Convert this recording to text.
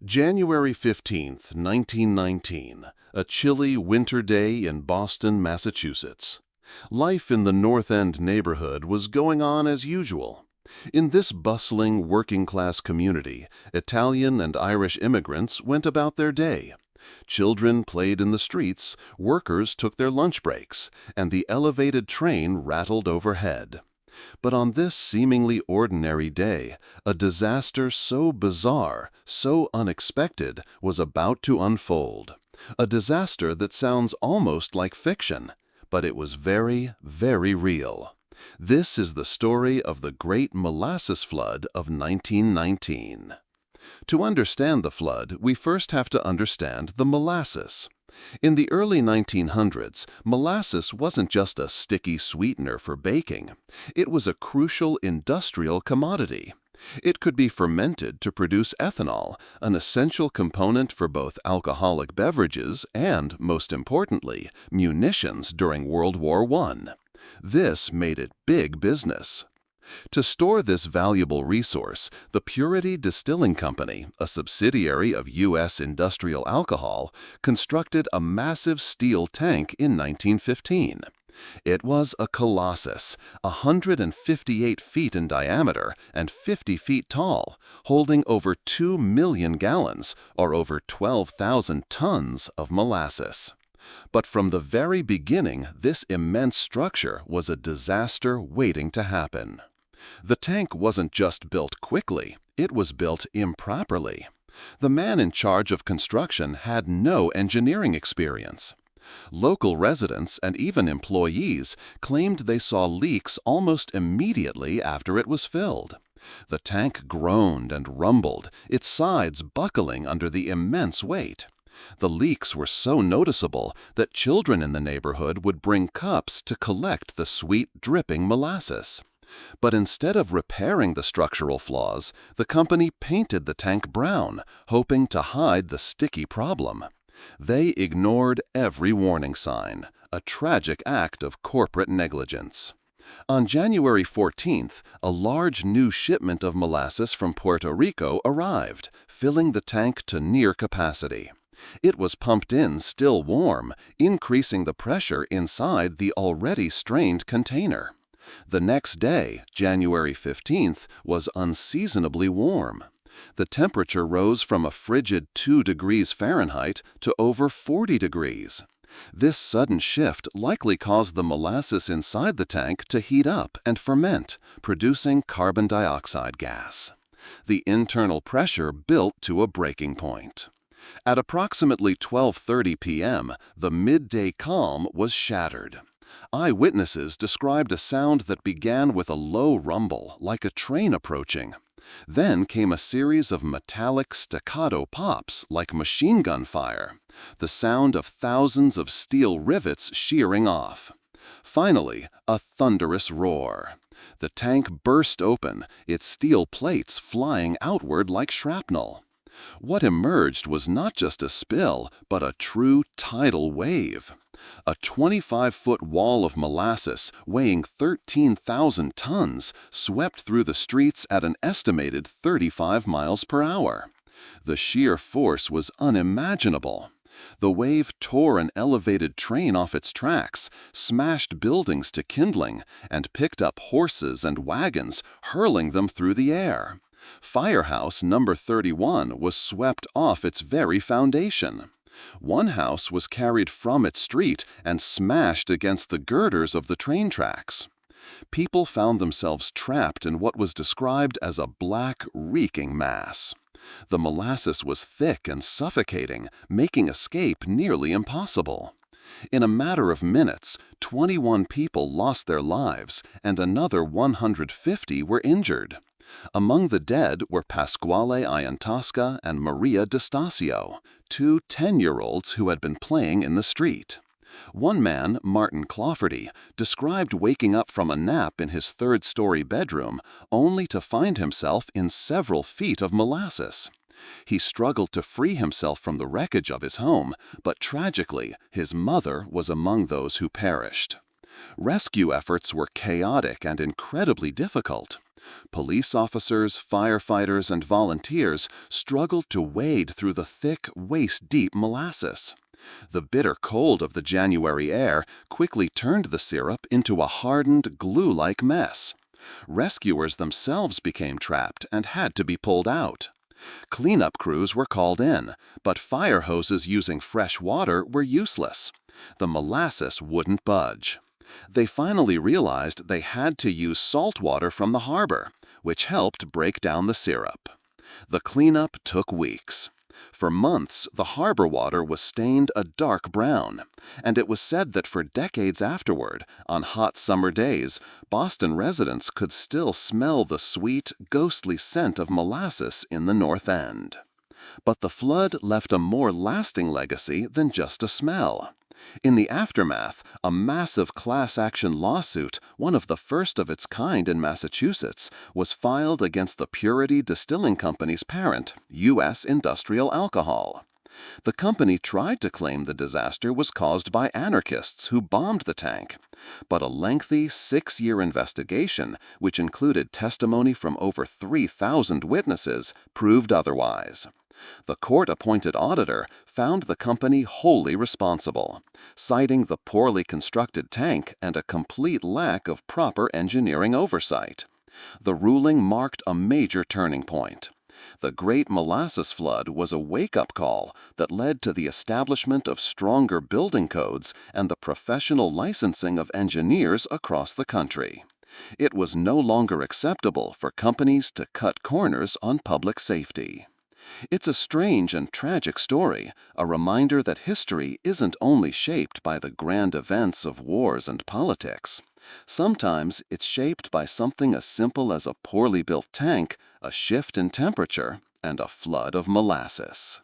January 15th, 1919, a chilly winter day in Boston, Massachusetts. Life in the North End neighborhood was going on as usual. In this bustling working-class community, Italian and Irish immigrants went about their day. Children played in the streets, workers took their lunch breaks, and the elevated train rattled overhead. But on this seemingly ordinary day, a disaster so bizarre, so unexpected, was about to unfold. A disaster that sounds almost like fiction, but it was very, very real. This is the story of the Great Molasses Flood of 1919. To understand the flood, we first have to understand the molasses. In the early 1900s, molasses wasn't just a sticky sweetener for baking. It was a crucial industrial commodity. It could be fermented to produce ethanol, an essential component for both alcoholic beverages and, most importantly, munitions during World War I. This made it big business. To store this valuable resource, the Purity Distilling Company, a subsidiary of U.S. Industrial Alcohol, constructed a massive steel tank in 1915. It was a colossus, 158 feet in diameter and 50 feet tall, holding over 2 million gallons, or over 12,000 tons of molasses. But from the very beginning, this immense structure was a disaster waiting to happen. The tank wasn't just built quickly, it was built improperly. The man in charge of construction had no engineering experience. Local residents and even employees claimed they saw leaks almost immediately after it was filled. The tank groaned and rumbled, its sides buckling under the immense weight. The leaks were so noticeable that children in the neighborhood would bring cups to collect the sweet, dripping molasses. But instead of repairing the structural flaws, the company painted the tank brown, hoping to hide the sticky problem. They ignored every warning sign, a tragic act of corporate negligence. On January 14th, a large new shipment of molasses from Puerto Rico arrived, filling the tank to near capacity. It was pumped in still warm, increasing the pressure inside the already strained container. The next day, January 15th, was unseasonably warm. The temperature rose from a frigid 2 degrees Fahrenheit to over 40 degrees. This sudden shift likely caused the molasses inside the tank to heat up and ferment, producing carbon dioxide gas. The internal pressure built to a breaking point. At approximately 12:30 p.m., the midday calm was shattered. Eyewitnesses described a sound that began with a low rumble, like a train approaching. Then came a series of metallic staccato pops, like machine gun fire, the sound of thousands of steel rivets shearing off. Finally, a thunderous roar. The tank burst open, its steel plates flying outward like shrapnel. What emerged was not just a spill, but a true tidal wave. A 25-foot wall of molasses, weighing 13,000 tons, swept through the streets at an estimated 35 miles per hour. The sheer force was unimaginable. The wave tore an elevated train off its tracks, smashed buildings to kindling, and picked up horses and wagons, hurling them through the air. Firehouse number 31 was swept off its very foundation. One house was carried from its street and smashed against the girders of the train tracks. People found themselves trapped in what was described as a black, reeking mass. The molasses was thick and suffocating, making escape nearly impossible. In a matter of minutes, 21 people lost their lives and another 150 were injured. Among the dead were Pasquale Iantasca and Maria D'Estasio, two 10-year-olds who had been playing in the street. One man, Martin Clafferty, described waking up from a nap in his third-story bedroom only to find himself in several feet of molasses. He struggled to free himself from the wreckage of his home, but tragically, his mother was among those who perished. Rescue efforts were chaotic and incredibly difficult. Police officers, firefighters, and volunteers struggled to wade through the thick, waist-deep molasses. The bitter cold of the January air quickly turned the syrup into a hardened, glue-like mess. Rescuers themselves became trapped and had to be pulled out. Cleanup crews were called in, but fire hoses using fresh water were useless. The molasses wouldn't budge. They finally realized they had to use salt water from the harbor, which helped break down the syrup. The cleanup took weeks. For months, the harbor water was stained a dark brown, and it was said that for decades afterward, on hot summer days, Boston residents could still smell the sweet, ghostly scent of molasses in the North End. But the flood left a more lasting legacy than just a smell. In the aftermath, a massive class-action lawsuit, one of the first of its kind in Massachusetts, was filed against the Purity Distilling Company's parent, U.S. Industrial Alcohol. The company tried to claim the disaster was caused by anarchists who bombed the tank, but a lengthy 6-year investigation, which included testimony from over 3,000 witnesses, proved otherwise. The court-appointed auditor found the company wholly responsible, citing the poorly constructed tank and a complete lack of proper engineering oversight. The ruling marked a major turning point. The Great Molasses Flood was a wake-up call that led to the establishment of stronger building codes and the professional licensing of engineers across the country. It was no longer acceptable for companies to cut corners on public safety. It's a strange and tragic story, a reminder that history isn't only shaped by the grand events of wars and politics. Sometimes it's shaped by something as simple as a poorly built tank, a shift in temperature, and a flood of molasses.